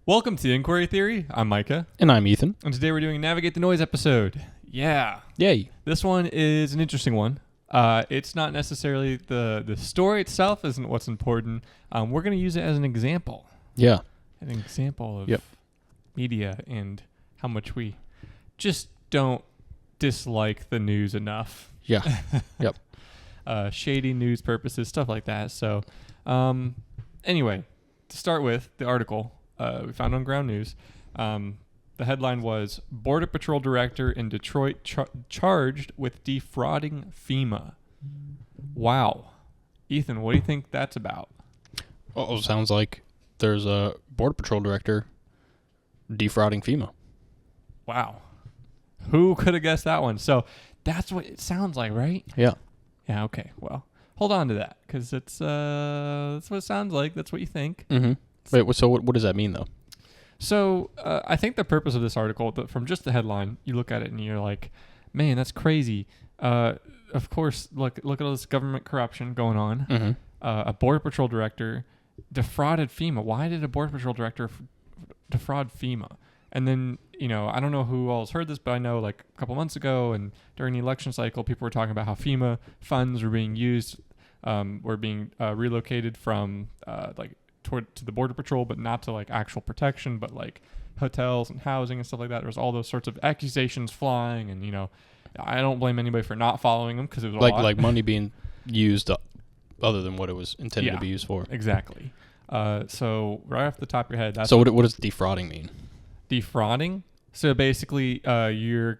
Welcome to Inquiry Theory. I'm Micah. And I'm Ethan. And today we're doing a Navigate the Noise episode. Yeah. Yay. This one is an interesting one. It's not necessarily the story itself isn't what's important. We're going to use it as an example. Yeah. An example of media and how much we just don't dislike the news enough. Yeah. Yep. Shady news purposes, stuff like that. So, anyway, to start with, the article we found on Ground News. The headline was, Border Patrol Director in Detroit charged with defrauding FEMA. Wow. Ethan, what do you think that's about? Oh, sounds like there's a Border Patrol Director defrauding FEMA. Wow. Who could have guessed that one? So that's what it sounds like, right? Yeah. Yeah, okay. Well, hold on to that because that's what it sounds like. That's what you think. Mm-hmm. Wait, so what does that mean, though? So I think the purpose of this article, from just the headline, you look at it and you're like, man, that's crazy. Of course, look at all this government corruption going on. Mm-hmm. A Border Patrol Director defrauded FEMA. Why did a Border Patrol Director defraud FEMA? And then, I don't know who all has heard this, but I know like a couple months ago and during the election cycle, people were talking about how FEMA funds were being used, were being relocated from to the Border Patrol, but not to like actual protection, but like hotels and housing and stuff like that. There was all those sorts of accusations flying, and I don't blame anybody for not following them because it was a lot. Like money being used other than what it was intended to be used for. Exactly. So right off the top of your head, that's so what does defrauding mean? Defrauding. So basically, you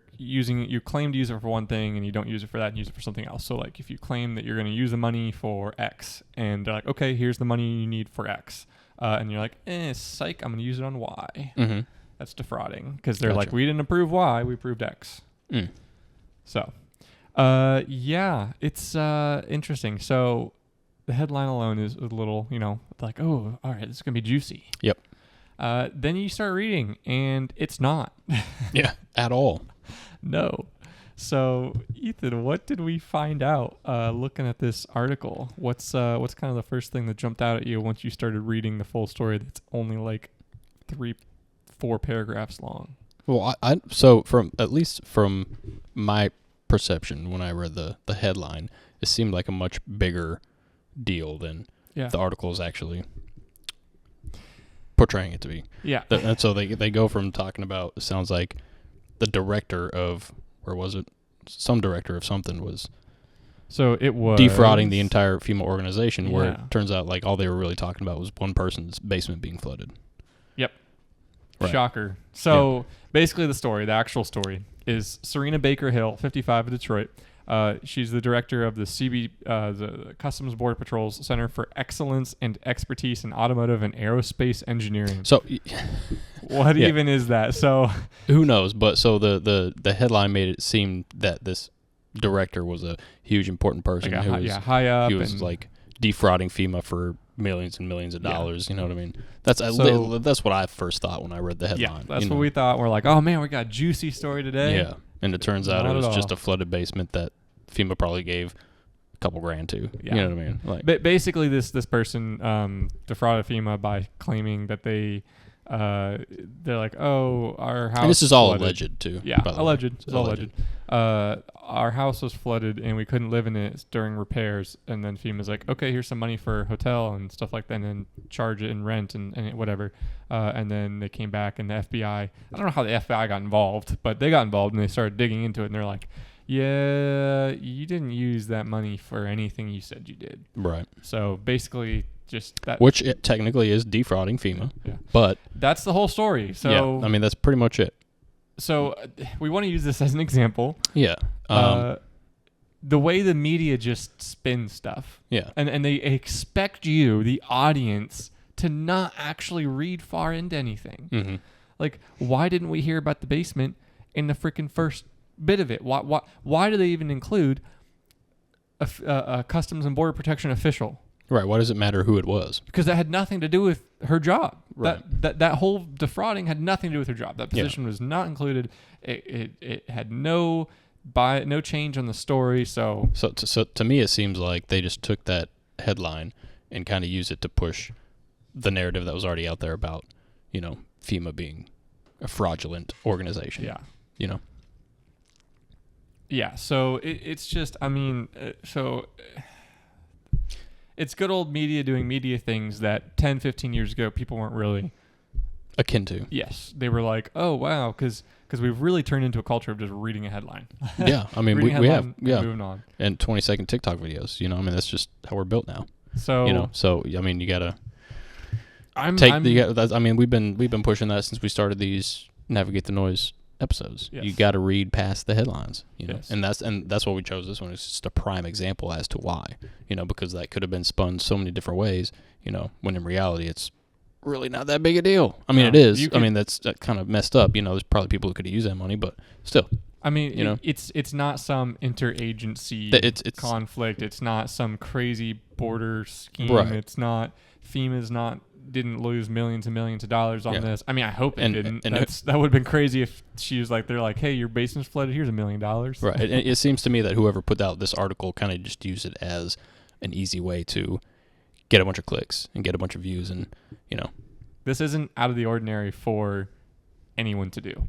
claim to use it for one thing and you don't use it for that and use it for something else. So like if you claim that you're going to use the money for X and they're like, okay, here's the money you need for X. And you're like, psych, I'm going to use it on Y. Mm-hmm. That's defrauding because they're like, we didn't approve Y, we approved X. Mm. So, it's interesting. So the headline alone is a little, like, oh, all right, this is going to be juicy. Yep. Then you start reading, and it's not. Yeah, at all. No. So, Ethan, what did we find out looking at this article? What's kind of the first thing that jumped out at you once you started reading the full story that's only like 3-4 paragraphs long? Well, so at least from my perception when I read the headline, it seemed like a much bigger deal than the article is actually portraying it to be. Yeah. And so they go from talking about, it sounds like the director of, where was it? Some director of something was. So it was defrauding the entire FEMA organization, where Yeah. it turns out like all they were really talking about was one person's basement being flooded. Yep. Right. Shocker. So basically the actual story is Serena Baker Hill, 55 of Detroit. She's the director of the the Customs Border Patrol's Center for Excellence and Expertise in Automotive and Aerospace Engineering. So what even is that? So who knows? But so the headline made it seem that this director was a huge important person like who was high up. He was like defrauding FEMA for millions and millions of dollars. You know what I mean? That's what I first thought when I read the headline. Yeah, that's what we thought. We're like, oh man, we got a juicy story today. Yeah, and it turns out it was just a flooded basement that FEMA probably gave a couple grand to. Yeah. You know what I mean? Like, but basically, this person defrauded FEMA by claiming that they're like, oh, our house. And this is all flooded. alleged too. Yeah, alleged. It's all alleged. Our house was flooded and we couldn't live in it during repairs. And then FEMA's like, okay, here's some money for hotel and stuff like that, and then charge it in rent and whatever. And then they came back and the FBI. I don't know how the FBI got involved, but they got involved and they started digging into it and they're like, yeah, you didn't use that money for anything you said you did. Right. So basically, just that. Which it technically is defrauding FEMA. Yeah. But that's the whole story. So yeah, I mean that's pretty much it. So we want to use this as an example. Yeah. The way the media just spins stuff. Yeah. And they expect you, the audience, to not actually read far into anything. Mm-hmm. Like, why didn't we hear about the basement in the freaking first bit of it? Why do they even include a Customs and Border Protection official? Right. Why does it matter who it was? Because that had nothing to do with her job. Right. That whole defrauding had nothing to do with her job. That position was not included. It had no change on the story. So to me, it seems like they just took that headline and kind of used it to push the narrative that was already out there about, FEMA being a fraudulent organization. Yeah. You know? Yeah. So it's just, I mean, it's good old media doing media things that 10, 15 years ago people weren't really akin to. Yes. They were like, oh, wow, because we've really turned into a culture of just reading a headline. Yeah. I mean, we have, moving on. And 20-second TikTok videos, you know, I mean, that's just how we're built now. So, you know, I mean, you got to I mean, we've been pushing that since we started these Navigate the Noise episodes. Yes. You got to read past the headlines, you know, and that's why we chose this one. It's just a prime example as to why, you know, because that could have been spun so many different ways, you know, when in reality it's really not that big a deal. I mean, it is. I mean, that's kind of messed up. You know, there's probably people who could have used that money, but still. I mean, you know, it's not some interagency it's conflict. It's not some crazy border scheme. Right. It's not FEMA's didn't lose millions and millions of dollars on this. I mean, I hope it didn't. That would have been crazy if she was like, they're like, hey, your basement's flooded. Here's $1 million. Right. And it seems to me that whoever put out this article kind of just used it as an easy way to get a bunch of clicks and get a bunch of views, and you know, this isn't out of the ordinary for anyone to do.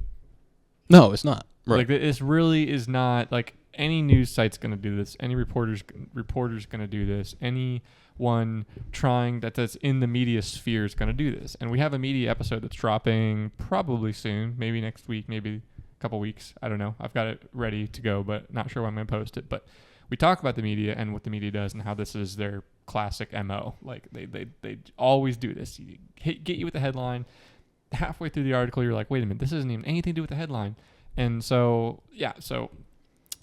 No, it's not. Right. Like, this really is not, like, any news site's going to do this. Any reporter's going to do this. Anyone trying that's in the media sphere is going to do this. And we have a media episode that's dropping probably soon, maybe next week, maybe a couple weeks. I don't know. I've got it ready to go, but not sure when I'm going to post it. But we talk about the media and what the media does and how this is their classic MO. Like, they always do this. Get you with the headline. Halfway through the article, you're like, wait a minute, this isn't even anything to do with the headline. And so, yeah, so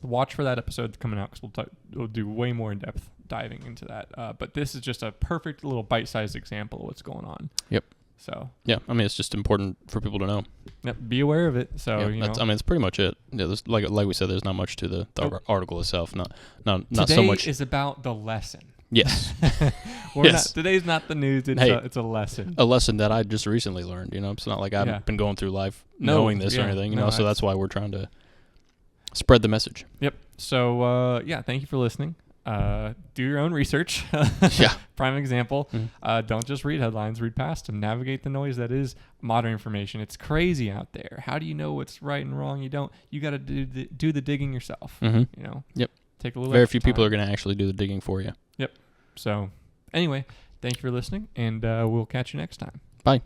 watch for that episode coming out, because we'll do way more in-depth diving into that. But this is just a perfect little bite-sized example of what's going on. Yep. So. Yeah, I mean, it's just important for people to know. Yep, be aware of it. So, you know. I mean, it's pretty much it. Yeah, there's, like we said, there's not much to the article itself. Not Today so much. Today is about the lesson. Yes. Today's not the news. It's a lesson. A lesson that I just recently learned. You know, it's not like I've been going through life knowing this or anything. You know, so that's why we're trying to spread the message. Yep. So thank you for listening. Do your own research. Yeah. Prime example. Mm-hmm. Don't just read headlines. Read past them. Navigate the noise that is modern information. It's crazy out there. How do you know what's right and wrong? You don't. You got to do the digging yourself. Mm-hmm. You know. Yep. Take a little. Very few people are going to actually do the digging for you. Yep. So, anyway, thank you for listening, and we'll catch you next time. Bye.